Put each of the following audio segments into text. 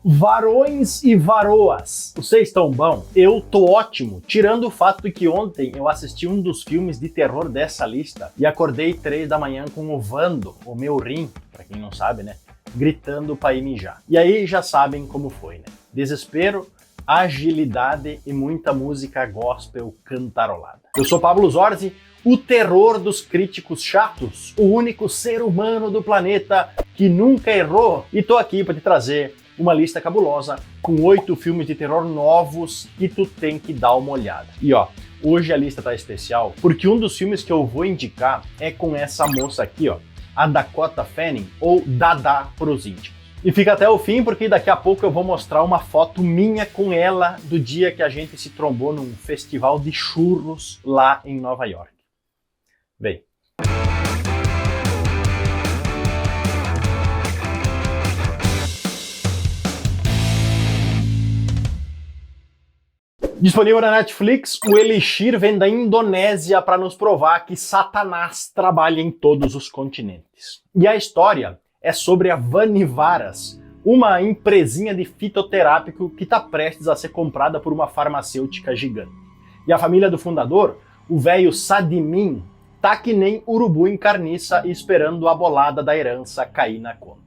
Varões e varoas, vocês estão bom? Eu tô ótimo, tirando o fato de que ontem eu assisti um dos filmes de terror dessa lista e acordei 3 da manhã com o Vando, o meu rim, pra quem não sabe, né, gritando pra ir mijar. E aí já sabem como foi, né? Desespero, agilidade e muita música gospel cantarolada. Eu sou Pablo Zorzi, o terror dos críticos chatos, o único ser humano do planeta que nunca errou, e tô aqui pra te trazer uma lista cabulosa com 8 filmes de terror novos que tu tem que dar uma olhada. E ó, hoje a lista tá especial porque um dos filmes que eu vou indicar é com essa moça aqui, ó, a Dakota Fanning, ou Dada pros íntimos. E fica até o fim porque daqui a pouco eu vou mostrar uma foto minha com ela do dia que a gente se trombou num festival de churros lá em Nova York. Vem. Disponível na Netflix, o Elixir vem da Indonésia para nos provar que Satanás trabalha em todos os continentes. E a história é sobre a Vanivaras, uma empresinha de fitoterápico que está prestes a ser comprada por uma farmacêutica gigante. E a família do fundador, o velho Sadimin, tá que nem urubu em carniça esperando a bolada da herança cair na conta.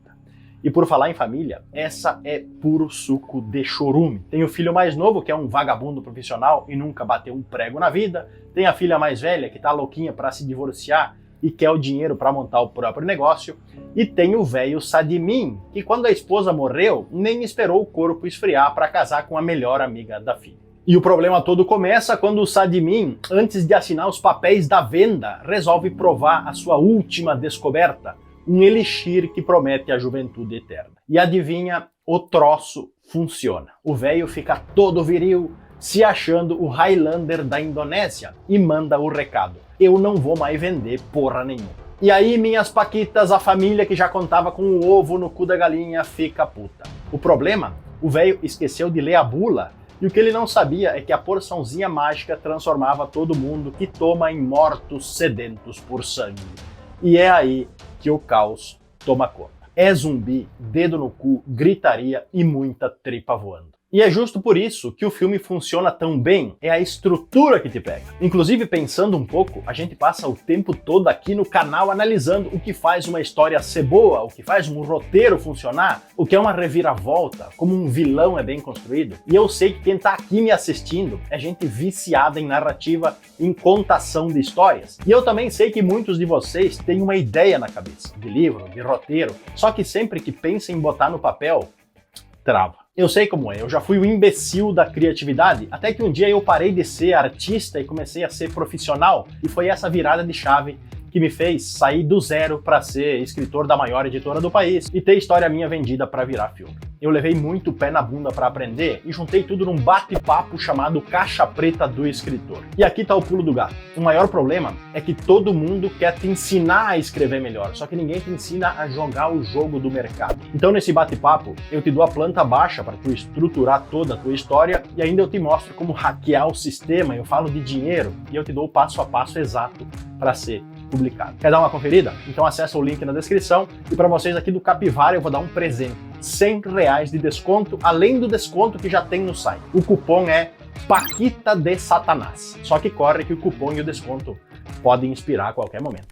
E por falar em família, essa é puro suco de chorume. Tem o filho mais novo, que é um vagabundo profissional e nunca bateu um prego na vida. Tem a filha mais velha, que tá louquinha para se divorciar e quer o dinheiro para montar o próprio negócio. E tem o velho Sadimin, que quando a esposa morreu, nem esperou o corpo esfriar para casar com a melhor amiga da filha. E o problema todo começa quando o Sadimin, antes de assinar os papéis da venda, resolve provar a sua última descoberta, um elixir que promete a juventude eterna. E adivinha, o troço funciona. O velho fica todo viril, se achando o Highlander da Indonésia, e manda o recado: eu não vou mais vender porra nenhuma. E aí, minhas paquitas, a família que já contava com o ovo no cu da galinha fica puta. O problema? O velho esqueceu de ler a bula, e o que ele não sabia é que a porçãozinha mágica transformava todo mundo que toma em mortos sedentos por sangue. E é aí que o caos toma conta. É zumbi, dedo no cu, gritaria e muita tripa voando. E é justo por isso que o filme funciona tão bem, é a estrutura que te pega. Inclusive, pensando um pouco, a gente passa o tempo todo aqui no canal analisando o que faz uma história ser boa, o que faz um roteiro funcionar, o que é uma reviravolta, como um vilão é bem construído. E eu sei que quem tá aqui me assistindo é gente viciada em narrativa, em contação de histórias. E eu também sei que muitos de vocês têm uma ideia na cabeça, de livro, de roteiro, só que sempre que pensa em botar no papel, trava. Eu sei como é, eu já fui o imbecil da criatividade, até que um dia eu parei de ser artista e comecei a ser profissional, e foi essa virada de chave que me fez sair do zero para ser escritor da maior editora do país e ter história minha vendida para virar filme. Eu levei muito pé na bunda para aprender e juntei tudo num bate-papo chamado Caixa Preta do Escritor. E aqui tá o pulo do gato. O maior problema é que todo mundo quer te ensinar a escrever melhor, só que ninguém te ensina a jogar o jogo do mercado. Então nesse bate-papo eu te dou a planta baixa para tu estruturar toda a tua história e ainda eu te mostro como hackear o sistema, eu falo de dinheiro e eu te dou o passo a passo exato para ser publicado. Quer dar uma conferida? Então acessa o link na descrição e para vocês aqui do Capivara eu vou dar um presente. R$100 de desconto, além do desconto que já tem no site. O cupom é Paquita de Satanás. Só que corre que o cupom e o desconto podem expirar a qualquer momento.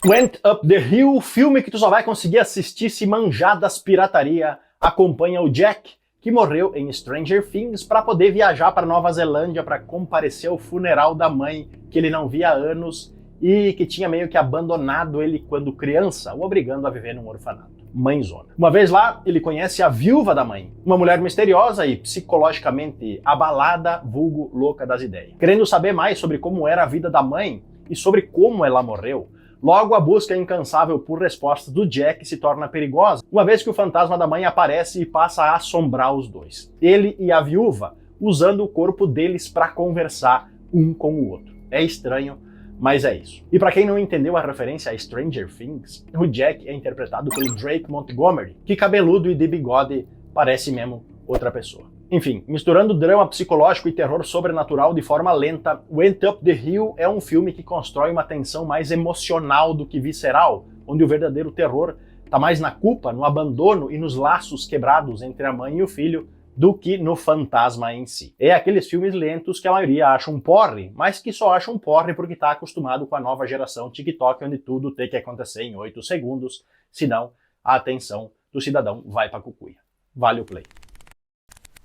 Went Up the Hill, filme que tu só vai conseguir assistir se manjar das pirataria, acompanha o Jack, que morreu em Stranger Things para poder viajar para Nova Zelândia para comparecer ao funeral da mãe que ele não via há anos e que tinha meio que abandonado ele quando criança, o obrigando a viver num orfanato. Mãezona. Uma vez lá, ele conhece a viúva da mãe, uma mulher misteriosa e psicologicamente abalada, vulgo louca das ideias. Querendo saber mais sobre como era a vida da mãe e sobre como ela morreu, logo a busca incansável por respostas do Jack se torna perigosa, uma vez que o fantasma da mãe aparece e passa a assombrar os dois. Ele e a viúva usando o corpo deles para conversar um com o outro. É estranho, mas é isso. E para quem não entendeu a referência a Stranger Things, o Jack é interpretado pelo Drake Montgomery, que cabeludo e de bigode parece mesmo outra pessoa. Enfim, misturando drama psicológico e terror sobrenatural de forma lenta, Went Up the Hill é um filme que constrói uma tensão mais emocional do que visceral, onde o verdadeiro terror Tá mais na culpa, no abandono e nos laços quebrados entre a mãe e o filho do que no fantasma em si. É aqueles filmes lentos que a maioria acha um porre, mas que só acha um porre porque tá acostumado com a nova geração TikTok, onde tudo tem que acontecer em 8 segundos, senão a atenção do cidadão vai pra cucuia. Vale o play.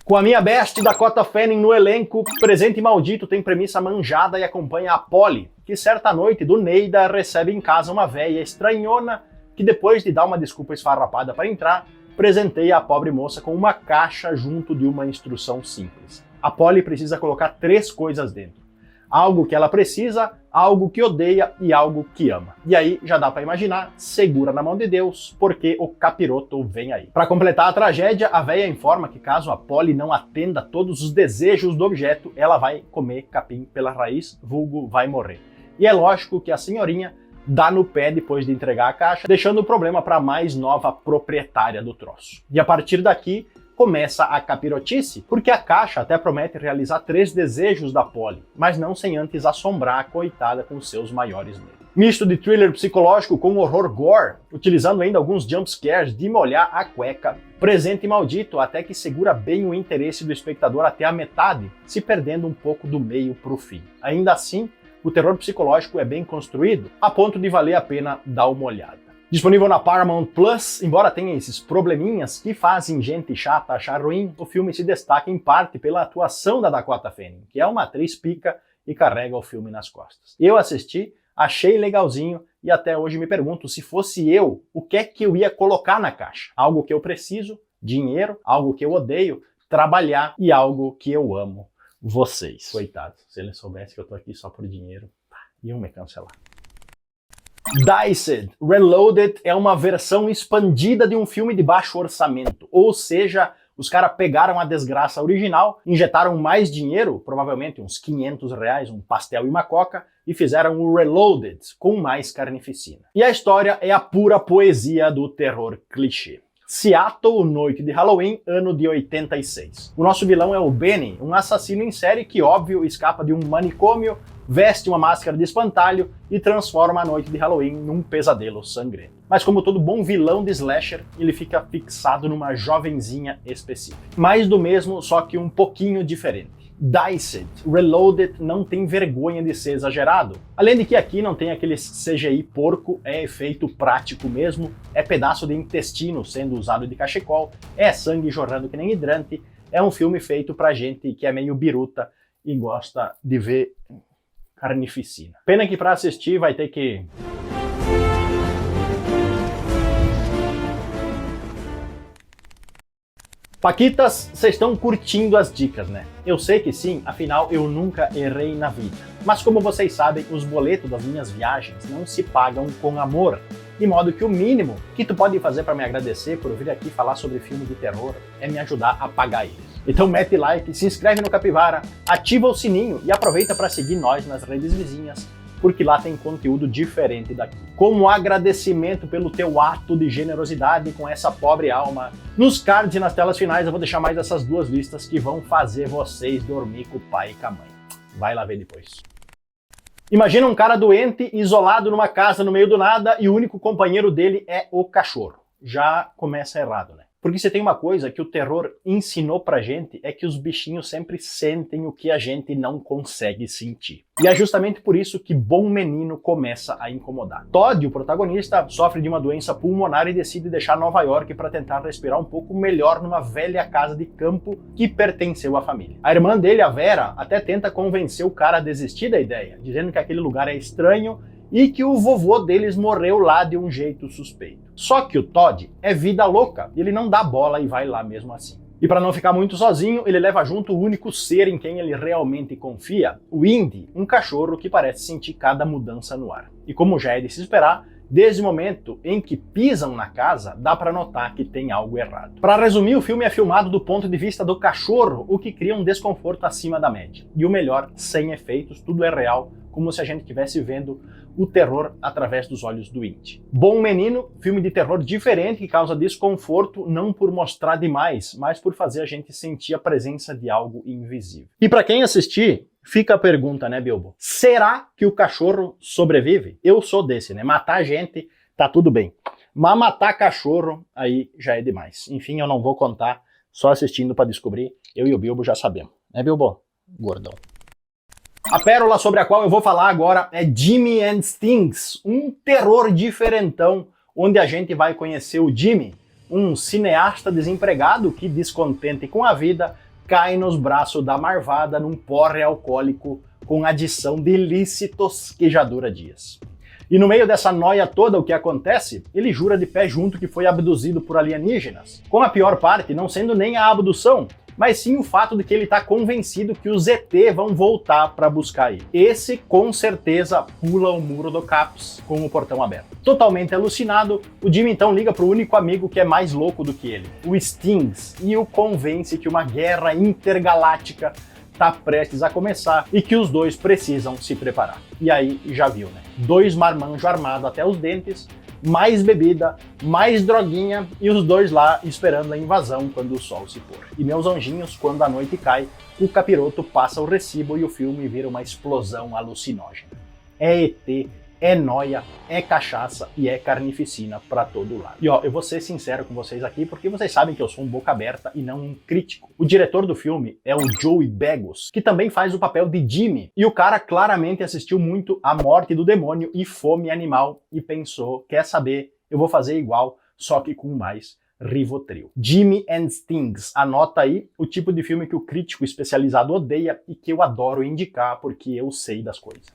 Com a minha best Dakota Fanning no elenco, Presente Maldito tem premissa manjada e acompanha a Polly, que certa noite do Neida recebe em casa uma véia estranhona que depois de dar uma desculpa esfarrapada para entrar, presenteia a pobre moça com uma caixa junto de uma instrução simples. A Polly precisa colocar 3 coisas dentro. Algo que ela precisa, algo que odeia e algo que ama. E aí já dá para imaginar, segura na mão de Deus, porque o capiroto vem aí. Para completar a tragédia, a véia informa que caso a Polly não atenda todos os desejos do objeto, ela vai comer capim pela raiz, vulgo vai morrer. E é lógico que a senhorinha dá no pé depois de entregar a caixa, deixando o problema para a mais nova proprietária do troço. E a partir daqui, começa a capirotice, porque a caixa até promete realizar 3 desejos da Polly, mas não sem antes assombrar a coitada com seus maiores medos. Misto de thriller psicológico com horror gore, utilizando ainda alguns jumpscares de molhar a cueca, Presente Maldito até que segura bem o interesse do espectador até a metade, se perdendo um pouco do meio pro fim. Ainda assim, o terror psicológico é bem construído, a ponto de valer a pena dar uma olhada. Disponível na Paramount Plus, embora tenha esses probleminhas que fazem gente chata achar ruim, o filme se destaca em parte pela atuação da Dakota Fanning, que é uma atriz pica e carrega o filme nas costas. Eu assisti, achei legalzinho e até hoje me pergunto, se fosse eu, o que é que eu ia colocar na caixa? Algo que eu preciso, dinheiro, algo que eu odeio, trabalhar e algo que eu amo, vocês. Coitados, se eles soubessem que eu tô aqui só por dinheiro, iam me cancelar. Diced Reloaded é uma versão expandida de um filme de baixo orçamento, ou seja, os caras pegaram a desgraça original, injetaram mais dinheiro, provavelmente uns R$500, um pastel e uma coca, e fizeram o Reloaded, com mais carnificina. E a história é a pura poesia do terror clichê. Seattle, noite de Halloween, ano de 86. O nosso vilão é o Benny, um assassino em série que, óbvio, escapa de um manicômio, veste uma máscara de espantalho e transforma a noite de Halloween num pesadelo sangrento. Mas como todo bom vilão de slasher, ele fica fixado numa jovenzinha específica. Mais do mesmo, só que um pouquinho diferente. Diced Reloaded não tem vergonha de ser exagerado. Além de que aqui não tem aquele CGI porco, é efeito prático mesmo, é pedaço de intestino sendo usado de cachecol, é sangue jorrando que nem hidrante, é um filme feito pra gente que é meio biruta e gosta de ver carnificina. Pena que pra assistir vai ter que... Paquitas, vocês estão curtindo as dicas, né? Eu sei que sim, afinal eu nunca errei na vida. Mas como vocês sabem, os boletos das minhas viagens não se pagam com amor. De modo que o mínimo que tu pode fazer para me agradecer por vir aqui falar sobre filme de terror é me ajudar a pagar eles. Então mete like, se inscreve no Capivara, ativa o sininho e aproveita para seguir nós nas redes vizinhas, porque lá tem conteúdo diferente daqui. Como agradecimento pelo teu ato de generosidade com essa pobre alma, nos cards e nas telas finais eu vou deixar mais essas 2 listas que vão fazer vocês dormir com o pai e com a mãe. Vai lá ver depois. Imagina um cara doente, isolado numa casa no meio do nada e o único companheiro dele é o cachorro. Já começa errado, né? Porque se tem uma coisa que o terror ensinou pra gente é que os bichinhos sempre sentem o que a gente não consegue sentir. E é justamente por isso que Bom Menino começa a incomodar. Todd, o protagonista, sofre de uma doença pulmonar e decide deixar Nova York para tentar respirar um pouco melhor numa velha casa de campo que pertenceu à família. A irmã dele, a Vera, até tenta convencer o cara a desistir da ideia, dizendo que aquele lugar é estranho e que o vovô deles morreu lá de um jeito suspeito. Só que o Todd é vida louca, ele não dá bola e vai lá mesmo assim. E para não ficar muito sozinho, ele leva junto o único ser em quem ele realmente confia, o Indy, um cachorro que parece sentir cada mudança no ar. E como já é de se esperar, desde o momento em que pisam na casa, dá para notar que tem algo errado. Para resumir, o filme é filmado do ponto de vista do cachorro, o que cria um desconforto acima da média. E o melhor, sem efeitos, tudo é real, como se a gente estivesse vendo o terror através dos olhos do Indy. Bom Menino, filme de terror diferente que causa desconforto não por mostrar demais, mas por fazer a gente sentir a presença de algo invisível. E para quem assistir, fica a pergunta, né, Bilbo? Será que o cachorro sobrevive? Eu sou desse, né? Matar gente, tá tudo bem. Mas matar cachorro, aí já é demais. Enfim, eu não vou contar, só assistindo para descobrir. Eu e o Bilbo já sabemos. Né, Bilbo? Gordão. A pérola sobre a qual eu vou falar agora é Jimmy and Stings, um terror diferentão, onde a gente vai conhecer o Jimmy, um cineasta desempregado que, descontente com a vida, cai nos braços da marvada num porre alcoólico com adição de ilícitos que já dura dias. E no meio dessa noia toda, o que acontece? Ele jura de pé junto que foi abduzido por alienígenas. Com a pior parte não sendo nem a abdução, mas sim o fato de que ele está convencido que os ET vão voltar para buscar ele. Esse, com certeza, pula o muro do CAPS com o portão aberto. Totalmente alucinado, o Jimmy então liga para o único amigo que é mais louco do que ele, o Stings, e o convence que uma guerra intergaláctica está prestes a começar e que os dois precisam se preparar. E aí, já viu, né? 2 marmanjos armados até os dentes, mais bebida, mais droguinha e os dois lá esperando a invasão quando o sol se pôr. E meus anjinhos, quando a noite cai, o capiroto passa o recibo e o filme vira uma explosão alucinógena. É ET, é noia, é cachaça e é carnificina pra todo lado. E ó, eu vou ser sincero com vocês aqui porque vocês sabem que eu sou um boca aberta e não um crítico. O diretor do filme é o Joey Begos, que também faz o papel de Jimmy. E o cara claramente assistiu muito A Morte do Demônio e Fome Animal e pensou, quer saber, eu vou fazer igual, só que com mais Rivotril. Jimmy and Stings, anota aí o tipo de filme que o crítico especializado odeia e que eu adoro indicar porque eu sei das coisas.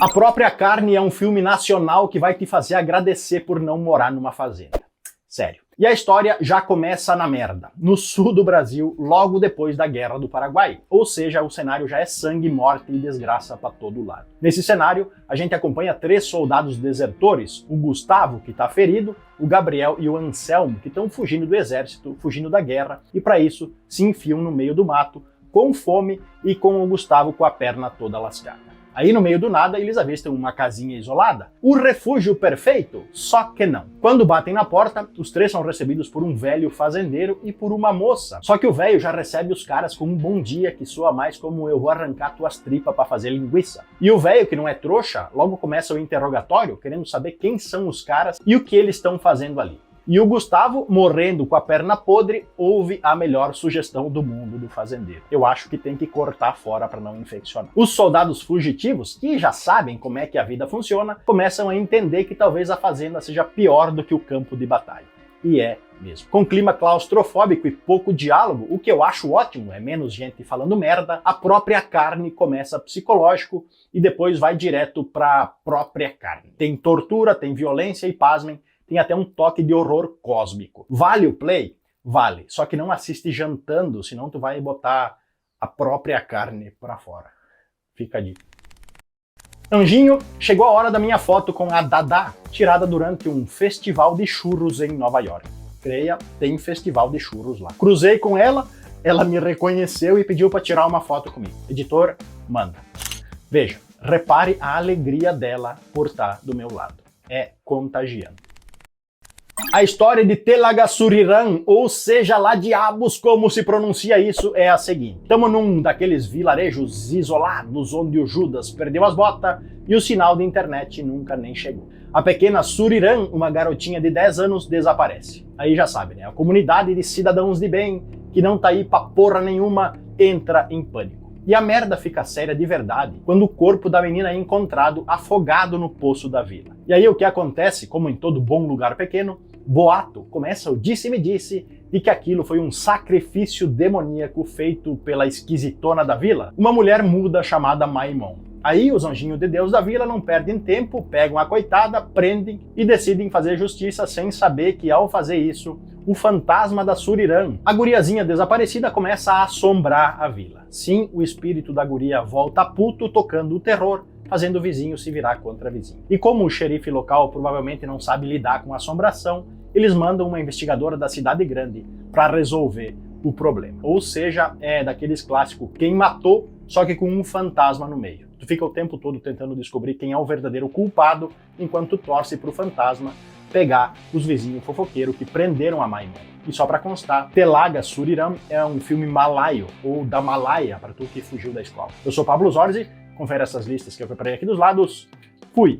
A Própria Carne é um filme nacional que vai te fazer agradecer por não morar numa fazenda. Sério. E a história já começa na merda, no sul do Brasil, logo depois da Guerra do Paraguai. Ou seja, o cenário já é sangue, morte e desgraça para todo lado. Nesse cenário, a gente acompanha 3 soldados desertores, o Gustavo, que está ferido, o Gabriel e o Anselmo, que estão fugindo do exército, fugindo da guerra, e para isso se enfiam no meio do mato, com fome e com o Gustavo com a perna toda lascada. Aí no meio do nada eles avistam uma casinha isolada. O refúgio perfeito? Só que não. Quando batem na porta, os 3 são recebidos por um velho fazendeiro e por uma moça. Só que o velho já recebe os caras com um bom dia que soa mais como eu vou arrancar tuas tripas para fazer linguiça. E o velho, que não é trouxa, logo começa o interrogatório querendo saber quem são os caras e o que eles estão fazendo ali. E o Gustavo, morrendo com a perna podre, ouve a melhor sugestão do mundo do fazendeiro. Eu acho que tem que cortar fora para não infeccionar. Os soldados fugitivos, que já sabem como é que a vida funciona, começam a entender que talvez a fazenda seja pior do que o campo de batalha. E é mesmo. Com clima claustrofóbico e pouco diálogo, o que eu acho ótimo, é menos gente falando merda, A Própria Carne começa psicológico e depois vai direto pra própria carne. Tem tortura, tem violência e, pasmem, tem até um toque de horror cósmico. Vale o play? Vale. Só que não assiste jantando, senão tu vai botar a própria carne pra fora. Fica a dica. Anjinho, chegou a hora da minha foto com a Dada, tirada durante um festival de churros em Nova York. Creia, tem festival de churros lá. Cruzei com ela, ela me reconheceu e pediu pra tirar uma foto comigo. Editor, manda. Veja, repare a alegria dela por estar do meu lado. É contagiante. A história de Telagaçuriran, ou seja lá diabos como se pronuncia isso, é a seguinte. Estamos num daqueles vilarejos isolados onde o Judas perdeu as botas e o sinal de internet nunca nem chegou. A pequena Suriran, uma garotinha de 10 anos, desaparece. Aí já sabe, né? A comunidade de cidadãos de bem, que não tá aí pra porra nenhuma, entra em pânico. E a merda fica séria de verdade quando o corpo da menina é encontrado afogado no poço da vila. E aí o que acontece, como em todo bom lugar pequeno, boato, começa o disse-me-disse de que aquilo foi um sacrifício demoníaco feito pela esquisitona da vila, uma mulher muda chamada Maimon. Aí os anjinhos de Deus da vila não perdem tempo, pegam a coitada, prendem e decidem fazer justiça sem saber que ao fazer isso, o fantasma da Suriran, a guriazinha desaparecida, começa a assombrar a vila. Sim, o espírito da guria volta puto tocando o terror, fazendo o vizinho se virar contra vizinho. E como o xerife local provavelmente não sabe lidar com a assombração, eles mandam uma investigadora da cidade grande para resolver o problema. Ou seja, é daqueles clássicos quem matou, só que com um fantasma no meio. Tu fica o tempo todo tentando descobrir quem é o verdadeiro culpado, enquanto torce pro fantasma pegar os vizinhos fofoqueiros que prenderam a Maimon. E só para constar, Telagaçuriran é um filme malaio, ou da Malaya, para tu que fugiu da escola. Eu sou Pablo Zorzi, confere essas listas que eu preparei aqui dos lados. Fui!